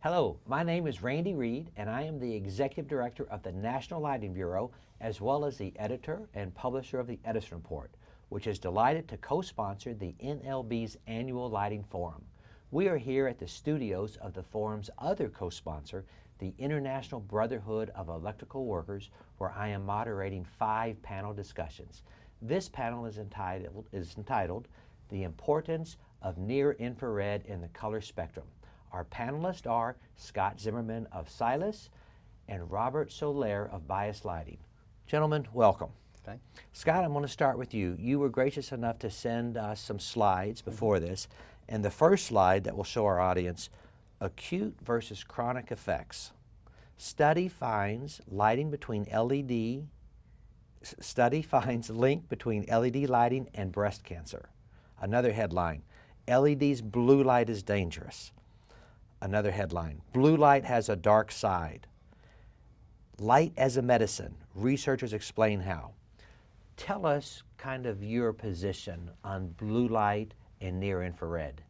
Hello, my name is Randy Reid, and I am the Executive Director of the National Lighting Bureau, as well as the editor and publisher of the Edison Report, which is delighted to co-sponsor the NLB's annual Lighting Forum. We are here at the studios of the forum's other co-sponsor, the International Brotherhood of Electrical Workers, where I am moderating 5 panel discussions. This panel is entitled The Importance of Near-Infrared in the Color Spectrum. Our panelists are Scott Zimmerman of Silas and Robert Soler of Bias Lighting. Gentlemen, welcome. Okay. Scott, I'm going to start with you. You were gracious enough to send us some slides before this, and the first slide that will show our audience, acute versus chronic effects. Study finds link between LED lighting and breast cancer. Another headline, LED's blue light is dangerous. Another headline, blue light has a dark side. Light as a medicine, researchers explain how. Tell us kind of your position on blue light and near infrared.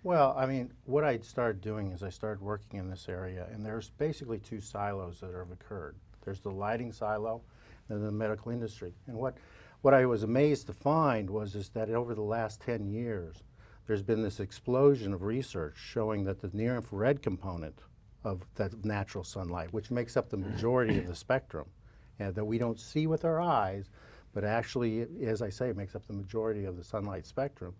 Well, I mean, what I started doing is I started working in this area, and there's basically 2 silos that have occurred. There's the lighting silo and the medical industry. And what I was amazed to find is that over the last 10 years, there's been this explosion of research showing that the near-infrared component of that natural sunlight, which makes up the majority of the spectrum, and that we don't see with our eyes, but actually, as I say, makes up the majority of the sunlight spectrum,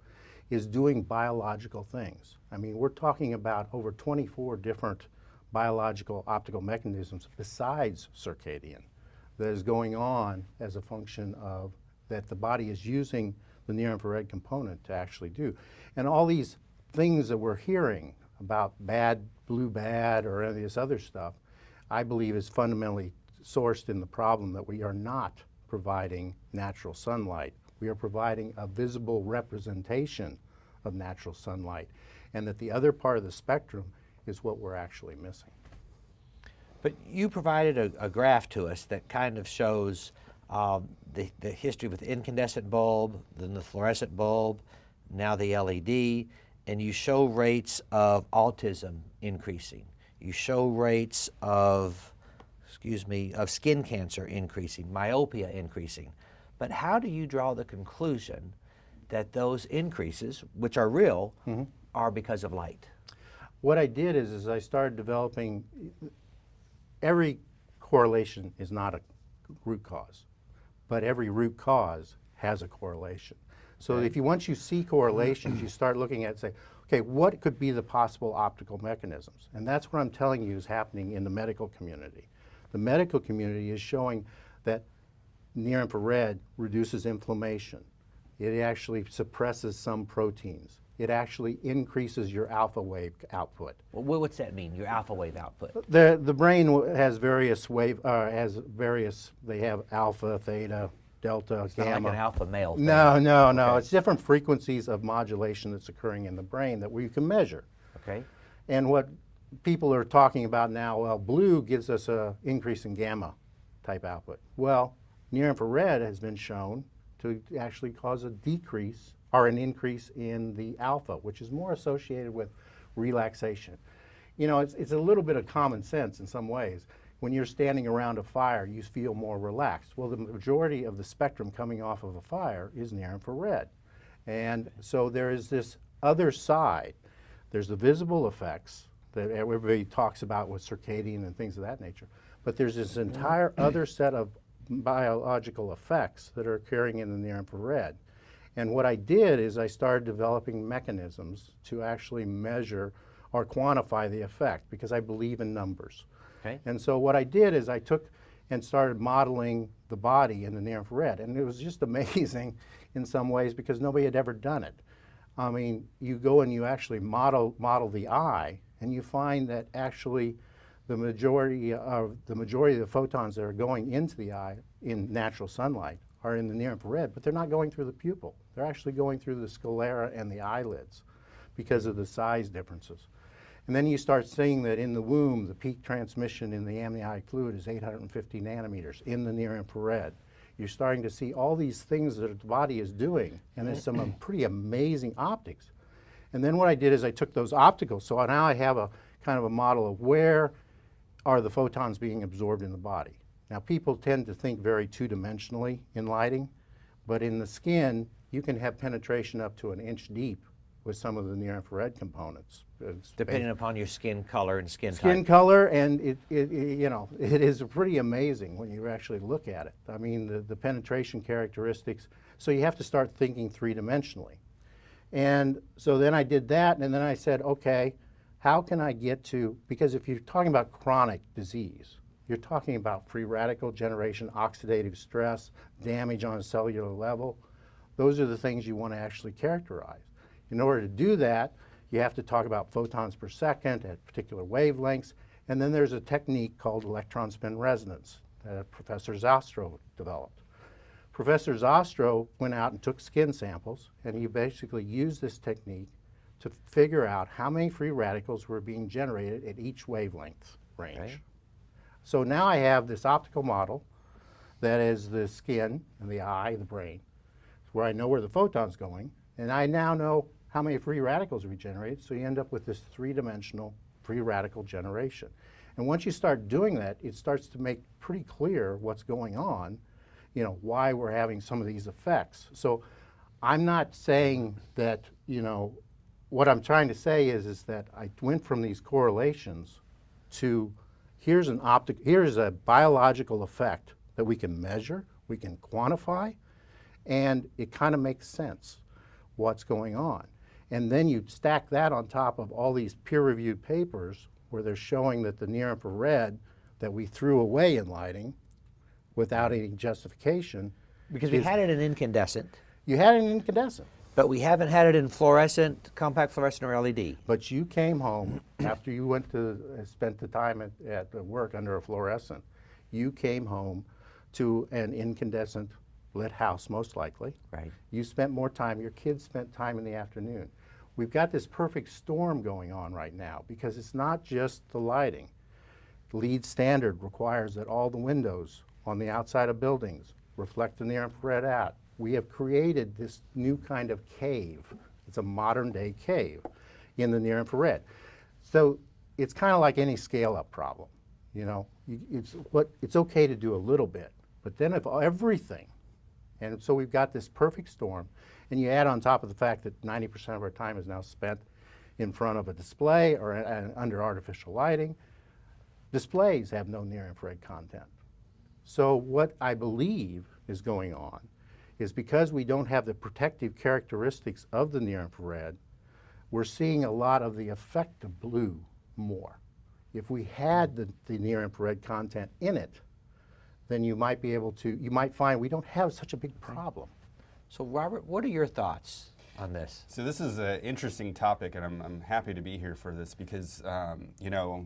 is doing biological things. I mean, we're talking about over 24 different biological optical mechanisms besides circadian that is going on as a function of that the body is using the near-infrared component to actually do. And all these things that we're hearing about blue bad, or any of this other stuff, I believe is fundamentally sourced in the problem that we are not providing natural sunlight. We are providing a visible representation of natural sunlight, and that the other part of the spectrum is what we're actually missing. But you provided a graph to us that kind of shows the history with the incandescent bulb, then the fluorescent bulb, now the LED, and you show rates of autism increasing. You show rates of skin cancer increasing, myopia increasing. But how do you draw the conclusion that those increases, which are real, are because of light? What I did is I started developing, every correlation is not a root cause, but every root cause has a correlation. So Okay. once you see correlations, you start looking at, say, okay, what could be the possible optical mechanisms? And that's what I'm telling you is happening in the medical community. The medical community is showing that near-infrared reduces inflammation. It actually suppresses some proteins. It actually increases your alpha wave output. Well, what's that mean, your alpha wave output? The brain has various they have alpha, theta, delta, It's gamma. not like an alpha male thing. No. Okay. It's different frequencies of modulation that's occurring in the brain that we can measure. Okay. And what people are talking about now, well, blue gives us an increase in gamma type output. Well, near-infrared has been shown to actually cause a decrease or an increase in the alpha, which is more associated with relaxation. You know, it's a little bit of common sense in some ways. When you're standing around a fire, you feel more relaxed. Well, the majority of the spectrum coming off of a fire is near-infrared. And so there is this other side. There's the visible effects that everybody talks about with circadian and things of that nature. But there's this entire other set of biological effects that are occurring in the near-infrared. And what I did is I started developing mechanisms to actually measure or quantify the effect, because I believe in numbers. Okay. And so what I did is I took and started modeling the body in the near-infrared, and it was just amazing in some ways because nobody had ever done it. I mean, you go and you actually model the eye, and you find that actually the majority of the photons that are going into the eye in natural sunlight are in the near-infrared, but they're not going through the pupil. They're actually going through the sclera and the eyelids because of the size differences. And then you start seeing that in the womb, the peak transmission in the amniotic fluid is 850 nanometers in the near-infrared. You're starting to see all these things that the body is doing, and there's some pretty amazing optics. And then what I did is I took those opticals, so now I have a kind of a model of where are the photons being absorbed in the body. Now, people tend to think very two-dimensionally in lighting, but in the skin, you can have penetration up to 1 inch deep with some of the near-infrared components. Depending upon your skin color and skin Skin type. color, and it is pretty amazing when you actually look at it. I mean, the penetration characteristics, so you have to start thinking three-dimensionally. And so then I did that, and then I said, okay, how can I get to, because if you're talking about chronic disease, you're talking about free radical generation, oxidative stress, damage on a cellular level. Those are the things you want to actually characterize. In order to do that, you have to talk about photons per second at particular wavelengths, and then there's a technique called electron spin resonance that Professor Zastrow developed. Professor Zastrow went out and took skin samples, and he basically used this technique to figure out how many free radicals were being generated at each wavelength range. Okay. So now I have this optical model that is the skin and the eye, the brain, where I know where the photon's going, and I now know how many free radicals are being generated, so you end up with this three-dimensional free radical generation. And once you start doing that, it starts to make pretty clear what's going on, why we're having some of these effects. So I'm not saying that, what I'm trying to say is that I went from these correlations to here's a biological effect that we can measure, we can quantify, and it kind of makes sense what's going on. And then you stack that on top of all these peer-reviewed papers where they're showing that the near-infrared that we threw away in lighting without any justification. Because we had it in incandescent, You had it in incandescent. but we haven't had it in fluorescent, compact fluorescent, or LED. But you came home after you went to spent the time at work under a fluorescent. You came home to an incandescent lit house, most likely. Right. You spent more time. Your kids spent time in the afternoon. We've got this perfect storm going on right now because it's not just the lighting. LEED standard requires that all the windows on the outside of buildings reflect the near-infrared out. We have created this new kind of cave. It's a modern-day cave in the near-infrared. So it's kind of like any scale-up problem. It's okay to do a little bit, but then if everything, and so we've got this perfect storm, and you add on top of the fact that 90% of our time is now spent in front of a display or under artificial lighting. Displays have no near-infrared content. So what I believe is going on is because we don't have the protective characteristics of the near-infrared, we're seeing a lot of the effect of blue more. If we had the near-infrared content in it, then you might find we don't have such a big problem. So Robert, what are your thoughts on this? So this is an interesting topic, and I'm happy to be here for this because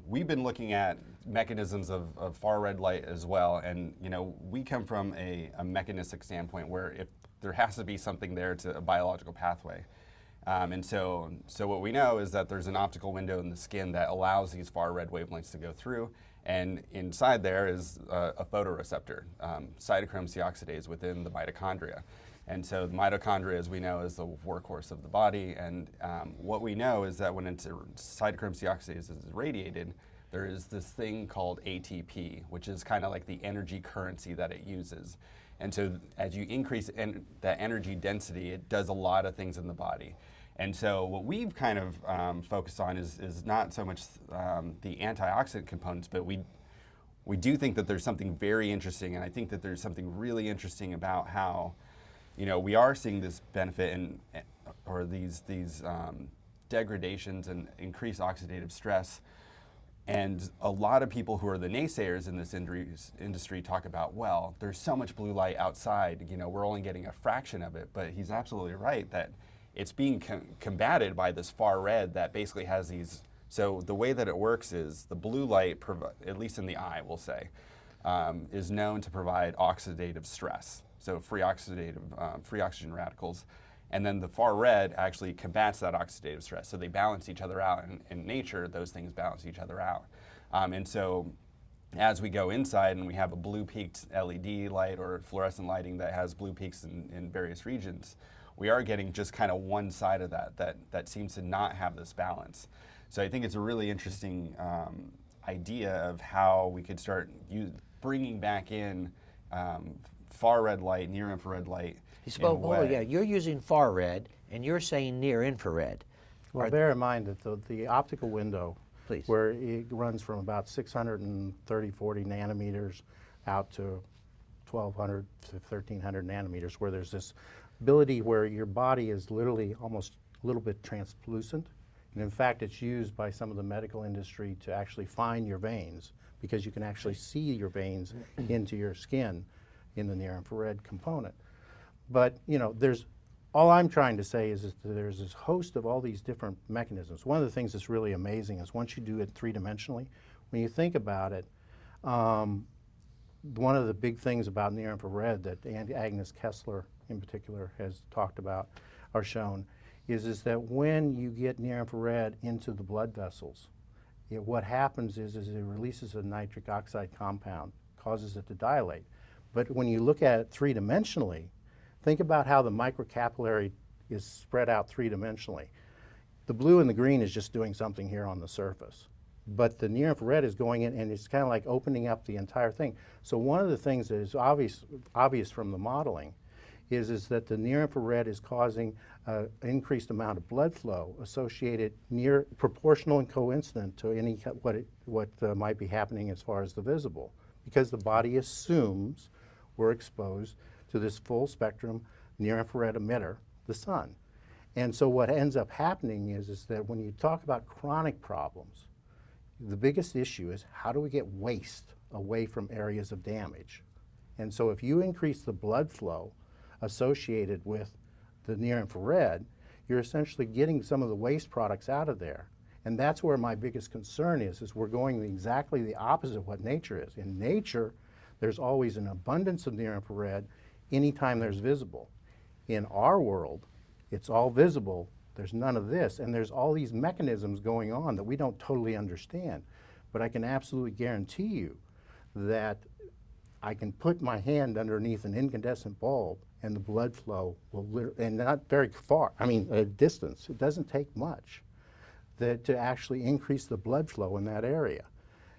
we've been looking at mechanisms of far red light as well, and we come from a mechanistic standpoint where if there has to be something there to a biological pathway. And so what we know is that there's an optical window in the skin that allows these far red wavelengths to go through, and inside there is a photoreceptor, cytochrome C oxidase within the mitochondria. And so the mitochondria, as we know, is the workhorse of the body, and what we know is that when cytochrome C oxidase is radiated, there is this thing called ATP, which is kind of like the energy currency that it uses. And so as you increase that energy density, it does a lot of things in the body. And so what we've kind of focused on is not so much the antioxidant components, but we do think that there's something very interesting, and I think that there's something really interesting about how we are seeing this benefit or these degradations and increased oxidative stress. And a lot of people who are the naysayers in this industry talk about, well, there's so much blue light outside, we're only getting a fraction of it. But he's absolutely right that it's being combated by this far red that basically has these. So the way that it works is the blue light, at least in the eye, we'll say, is known to provide oxidative stress. So free oxygen radicals. And then the far red actually combats that oxidative stress. So they balance each other out. In nature, those things balance each other out. And so as we go inside and we have a blue peaked LED light or fluorescent lighting that has blue peaks in various regions, we are getting just kind of one side of that seems to not have this balance. So I think it's a really interesting idea of how we could start bringing back in far red light, near infrared light. Yeah, you're using far red, and you're saying near infrared. Well, bear in mind that the optical window, Please. where it runs from about 630, 40 nanometers out to 1,200 to 1,300 nanometers, where there's this ability where your body is literally almost a little bit translucent. And in fact, it's used by some of the medical industry to actually find your veins, because you can actually see your veins into your skin in the near infrared component. But all I'm trying to say is that there's this host of all these different mechanisms. One of the things that's really amazing is once you do it three-dimensionally, when you think about it, one of the big things about near infrared that Agnes Kessler in particular has talked about or shown is that when you get near infrared into the blood vessels, what happens is it releases a nitric oxide compound, causes it to dilate. But when you look at it three-dimensionally, think about how the microcapillary is spread out three-dimensionally. The blue and the green is just doing something here on the surface. But the near-infrared is going in, and it's kind of like opening up the entire thing. So one of the things that is obvious from the modeling is that the near-infrared is causing an increased amount of blood flow associated near proportional and coincident to any what might be happening as far as the visible, because the body assumes we're exposed to this full spectrum near-infrared emitter, the sun. And so what ends up happening is that when you talk about chronic problems, the biggest issue is how do we get waste away from areas of damage? And so if you increase the blood flow associated with the near-infrared, you're essentially getting some of the waste products out of there. And that's where my biggest concern is we're going exactly the opposite of what nature is. In nature, there's always an abundance of near-infrared anytime there's visible. In our world, it's all visible, there's none of this, and there's all these mechanisms going on that we don't totally understand. But I can absolutely guarantee you that I can put my hand underneath an incandescent bulb and the blood flow will, and not very far, I mean a distance, it doesn't take much to actually increase the blood flow in that area.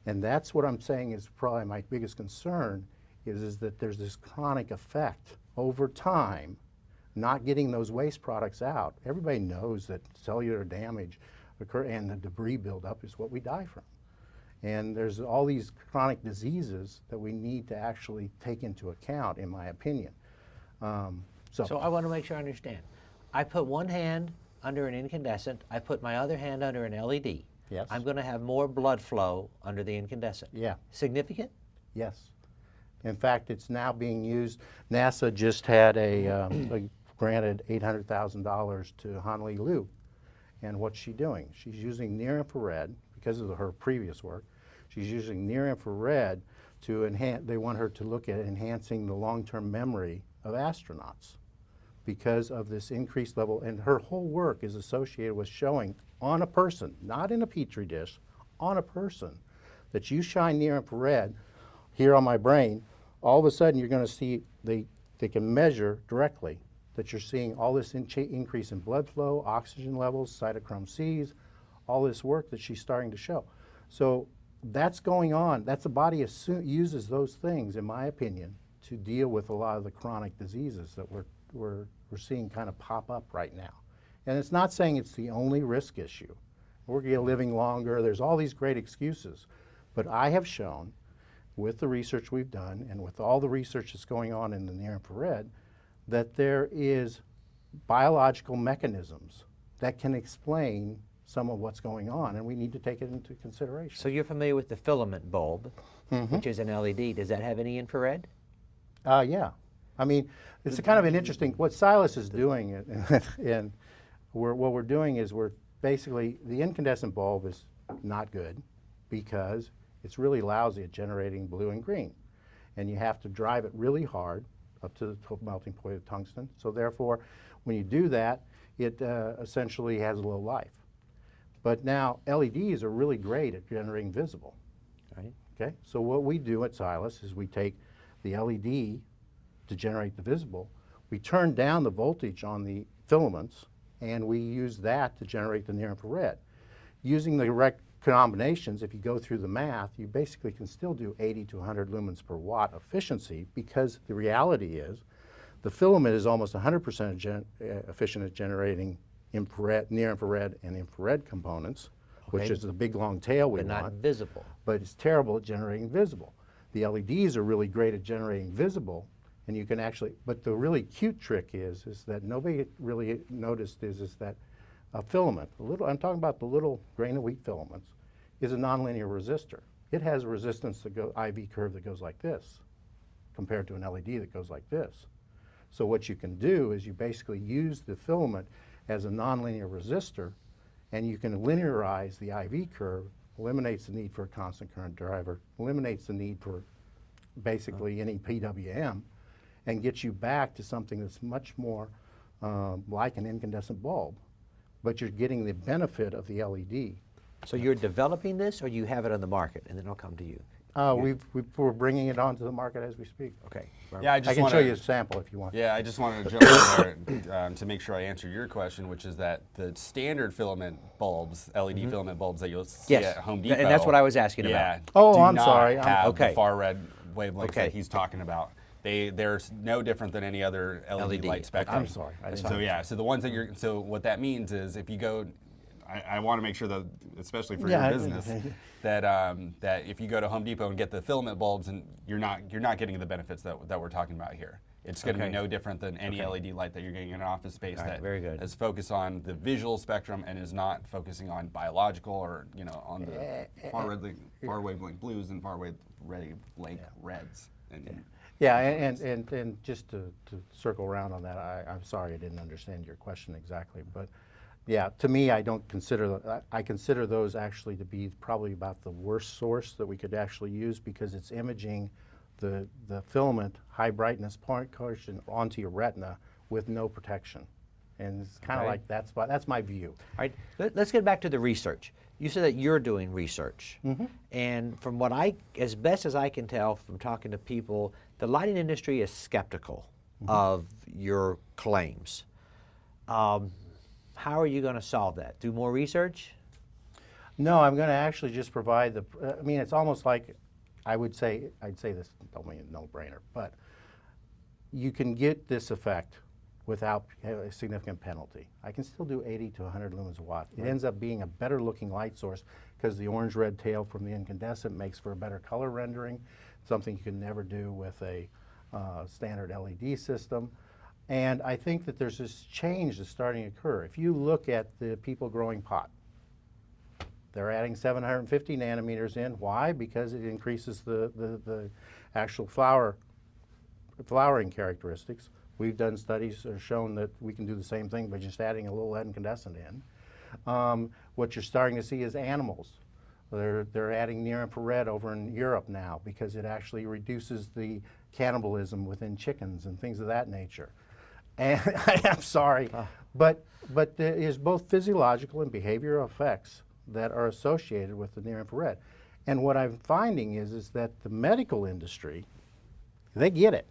And that's what I'm saying is probably my biggest concern is that there's this chronic effect over time, not getting those waste products out. Everybody knows that cellular damage occur and the debris buildup is what we die from. And there's all these chronic diseases that we need to actually take into account, in my opinion. So I want to make sure I understand. I put one hand under an incandescent, I put my other hand under an LED. Yes. I'm going to have more blood flow under the incandescent. Yeah. Significant? Yes. In fact, it's now being used. NASA just had granted $800,000 to Honolulu. And what's she doing? She's using near-infrared, because of her previous work, she's using near-infrared to enhance, they want her to look at enhancing the long-term memory of astronauts because of this increased level. And her whole work is associated with showing on a person, not in a petri dish, on a person, that you shine near-infrared here on my brain, all of a sudden you're going to see, they can measure directly that you're seeing all this increase in blood flow, oxygen levels, cytochrome Cs, all this work that she's starting to show. So that's going on. That's the body uses those things, in my opinion, to deal with a lot of the chronic diseases that we're seeing kind of pop up right now. And it's not saying it's the only risk issue. We're living longer. There's all these great excuses. But I have shown, with the research we've done and with all the research that's going on in the near-infrared, that there is biological mechanisms that can explain some of what's going on, and we need to take it into consideration. So you're familiar with the filament bulb, which is an LED. Does that have any infrared? Yeah. I mean, it's a kind of an interesting, what Silas is doing, and what we're doing is we're basically, the incandescent bulb is not good because it's really lousy at generating blue and green. And you have to drive it really hard up to the melting point of tungsten. So therefore, when you do that, it essentially has a low life. But now LEDs are really great at generating visible. Right. Okay, so what we do at Silas is we take the LED to generate the visible, we turn down the voltage on the filaments, and we use that to generate the near-infrared. using the correct combinations, if you go through the math, you basically can still do 80 to 100 lumens per watt efficiency, because the reality is the filament is almost 100% efficient at generating infrared, near-infrared and infrared components, which Okay. is the big long tail we But not want, visible. but it's terrible at generating visible. The LEDs are really great at generating visible, and you can actually, but the really cute trick is that nobody really noticed is that a filament, I'm talking about the little grain of wheat filaments, is a nonlinear resistor. It has a resistance IV curve that goes like this, compared to an LED that goes like this. So what you can do is you basically use the filament as a nonlinear resistor, and you can linearize the IV curve, eliminates the need for a constant current driver, eliminates the need for basically any PWM, and gets you back to something that's much more like an incandescent bulb, but you're getting the benefit of the LED. So you're developing this, or you have it on the market, and then it'll come to you? We're bringing it onto the market as we speak. Okay. Yeah, I can show you a sample if you want. Yeah, I just wanted to jump in there to make sure I answer your question, which is that the standard filament bulbs, LED filament bulbs that you'll see Yes. at Home Depot. And that's what I was asking yeah, about. Oh, do I'm not sorry. Have Okay. the far red wavelengths Okay. that he's talking about. They're no different than any other LED light spectrum. I'm sorry. I didn't So know. yeah, so the ones that so what that means is if you go, I want to make sure that, especially for Yeah, your business, that if you go to Home Depot and get the filament bulbs, and you're not getting the benefits that we're talking about here. It's going to Okay. be no different than any Okay. LED light that you're getting in an office space All right, that very good. is focused on the visual spectrum and is not focusing on biological or on the far wavelength blues and far wavelength reds. And Yeah, and just to circle around on that, I'm sorry I didn't understand your question exactly, but yeah, to me, I consider those actually to be probably about the worst source that we could actually use, because it's imaging the filament high brightness portion onto your retina with no protection, and it's kind of Okay. like that's my view. All right, let's get back to the research. You said that you're doing research. And from what as best as I can tell from talking to people, the lighting industry is skeptical of your claims. How are you going to solve that? Do more research? No, I'm going to actually just provide I mean, it's almost like I'd say this, don't mean a no-brainer, but you can get this effect without a significant penalty. I can still do 80 to 100 lumens a watt. It ends up being a better looking light source because the orange-red tail from the incandescent makes for a better color rendering, something you can never do with a standard LED system. And I think that there's this change that's starting to occur. If you look at the people growing pot, they're adding 750 nanometers in. Why? Because it increases the actual flowering characteristics. We've done studies that have shown that we can do the same thing by just adding a little incandescent in. What you're starting to see is animals. They're adding near-infrared over in Europe now because it actually reduces the cannibalism within chickens and things of that nature. And I'm sorry, but there is both physiological and behavioral effects that are associated with the near-infrared. And what I'm finding is that the medical industry, they get it.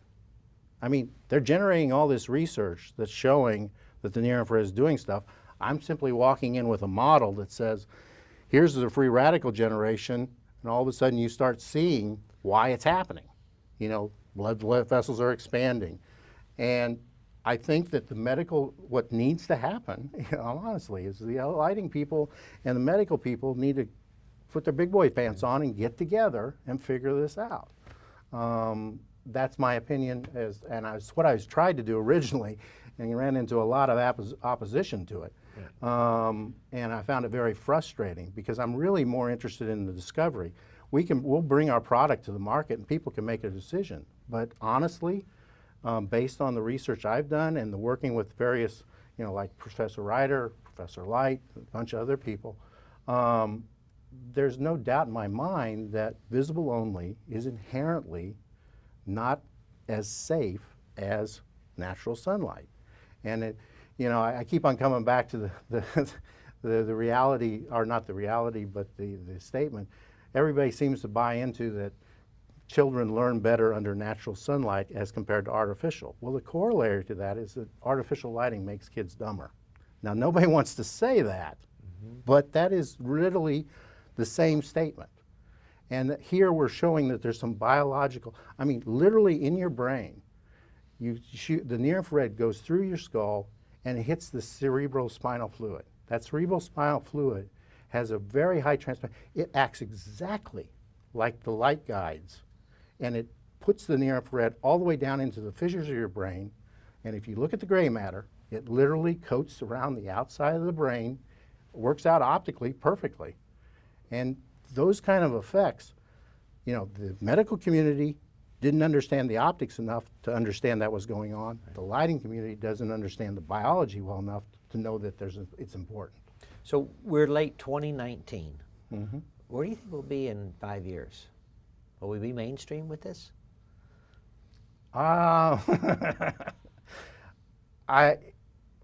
I mean, they're generating all this research that's showing that the near-infrared is doing stuff. I'm simply walking in with a model that says, here's the free radical generation, and all of a sudden you start seeing why it's happening. You know, blood vessels are expanding. And I think that what needs to happen, honestly, is the lighting people and the medical people need to put their big boy pants on and get together and figure this out. That's my opinion, and it's what I was tried to do originally, and ran into a lot of opposition to it. And I found it very frustrating because I'm really more interested in the discovery. We'll bring our product to the market and people can make a decision. But honestly, based on the research I've done and the working with various, like Professor Ryder, Professor Light, a bunch of other people, there's no doubt in my mind that visible only is inherently not as safe as natural sunlight. And I keep on coming back to the reality, or not the reality, but the statement. Everybody seems to buy into that children learn better under natural sunlight as compared to artificial. Well, the corollary to that is that artificial lighting makes kids dumber. Now, nobody wants to say that, but that is literally the same statement. And here we're showing that there's some biological, I mean, literally in your brain, you shoot, the near-infrared goes through your skull and it hits the cerebral spinal fluid. That cerebral spinal fluid has a very high transmission. It acts exactly like the light guides, and it puts the near-infrared all the way down into the fissures of your brain. And if you look at the gray matter, it literally coats around the outside of the brain, works out optically perfectly. And those kind of effects, you know, the medical community didn't understand the optics enough to understand that was going on. The lighting community doesn't understand the biology well enough to know that it's important. So we're late 2019. Mm-hmm. Where do you think we'll be in 5 years? Will we be mainstream with this? I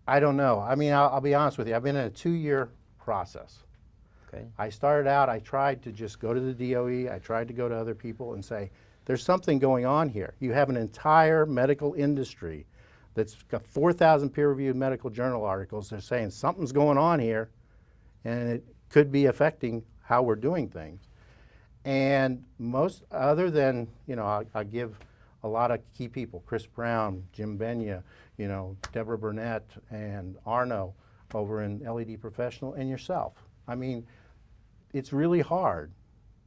don't know. I mean, I'll be honest with you. I've been in a 2-year process. Okay. I started out, I tried to just go to the DOE, I tried to go to other people and say, there's something going on here. You have an entire medical industry that's got 4,000 peer-reviewed medical journal articles. They're saying something's going on here, and it could be affecting how we're doing things. And most, other than, you know, I give a lot of key people, Chris Brown, Jim Benya, you know, Deborah Burnett, and Arno over in LED Professional, and yourself. I mean, it's really hard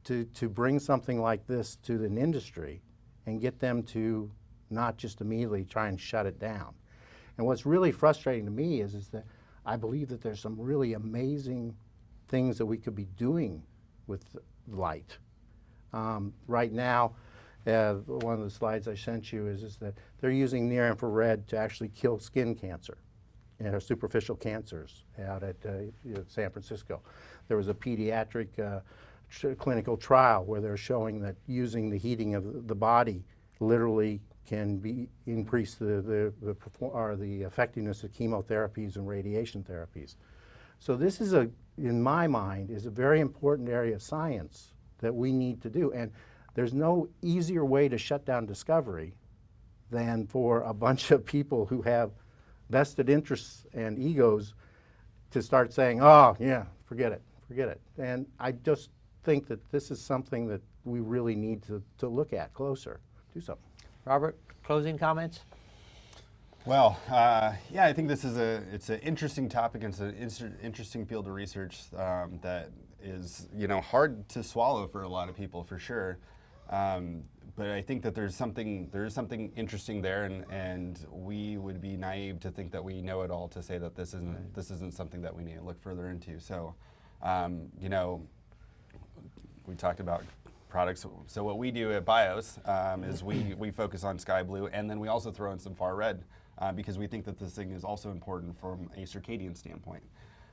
to bring something like this to an industry and get them to not just immediately try and shut it down. And what's really frustrating to me is that I believe that there's some really amazing things that we could be doing with light. Right now, one of the slides I sent you is that they're using near-infrared to actually kill skin cancer, you know, superficial cancers out at San Francisco. There was a pediatric clinical trial where they're showing that using the heating of the body literally can increase the effectiveness of chemotherapies and radiation therapies. So this is in my mind, is a very important area of science that we need to do. And there's no easier way to shut down discovery than for a bunch of people who have vested interests and egos to start saying, oh yeah, forget it, forget it. And I just think that this is something that we really need to look at closer, do something. Robert, closing comments? Well, yeah, I think this is it's an interesting topic. It's an interesting field of research that is, you know, hard to swallow for a lot of people, for sure. But I think that there is something interesting there, and we would be naive to think that we know it all to say that this isn't something that we need to look further into. So, you know, we talked about products. So what we do at BIOS is we focus on sky blue, and then we also throw in some far red because we think that this thing is also important from a circadian standpoint.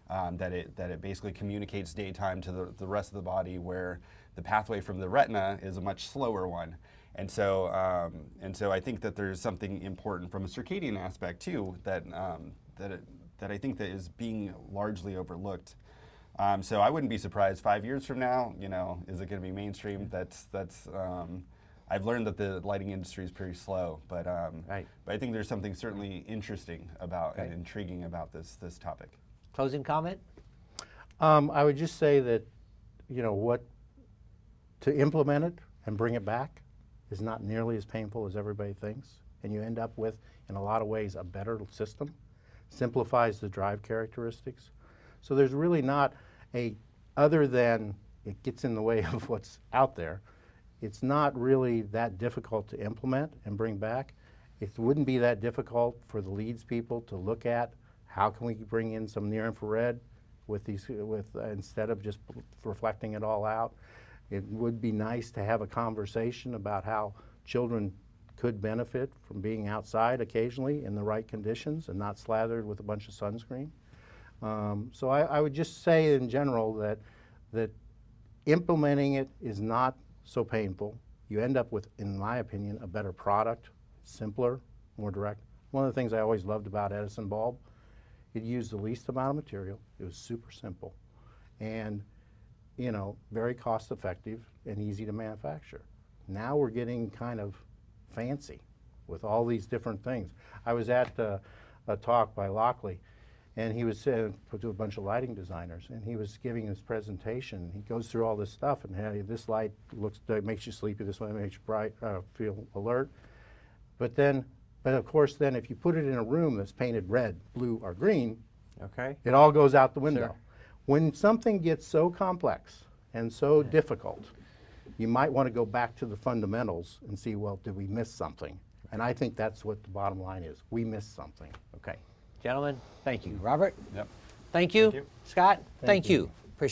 That it basically communicates daytime to the rest of the body, where the pathway from the retina is a much slower one. And so I think that there's something important from a circadian aspect too that I think that is being largely overlooked. So I wouldn't be surprised 5 years from now, you know, is it going to be mainstream? I've learned that the lighting industry is pretty slow, but Right. But I think there's something certainly interesting about and intriguing about this topic. Closing comment? I would just say that, you know, to implement it and bring it back is not nearly as painful as everybody thinks. And you end up with, in a lot of ways, a better system, simplifies the drive characteristics. So there's really not other than it gets in the way of what's out there, it's not really that difficult to implement and bring back. It wouldn't be that difficult for the leads people to look at how can we bring in some near-infrared instead of just reflecting it all out. It would be nice to have a conversation about how children could benefit from being outside occasionally in the right conditions and not slathered with a bunch of sunscreen. So I would just say in general that implementing it is not so painful. You end up with, in my opinion, a better product, simpler, more direct. One of the things I always loved about Edison bulb, it used the least amount of material. It was super simple and, you know, very cost effective and easy to manufacture. Now we're getting kind of fancy with all these different things. I was at a talk by Lockley, And he was to a bunch of lighting designers, and he was giving his presentation. He goes through all this stuff, and hey, this light makes you sleepy, this one makes you bright, feel alert. But of course, then if you put it in a room that's painted red, blue, or green, Okay. it all goes out the window. Sure. When something gets so complex and so difficult, you might want to go back to the fundamentals and see, well, did we miss something? And I think that's what the bottom line is. We missed something. Okay. Gentlemen, thank you. Robert? Yep. Thank you. Thank you. Scott? Thank Thank you. you.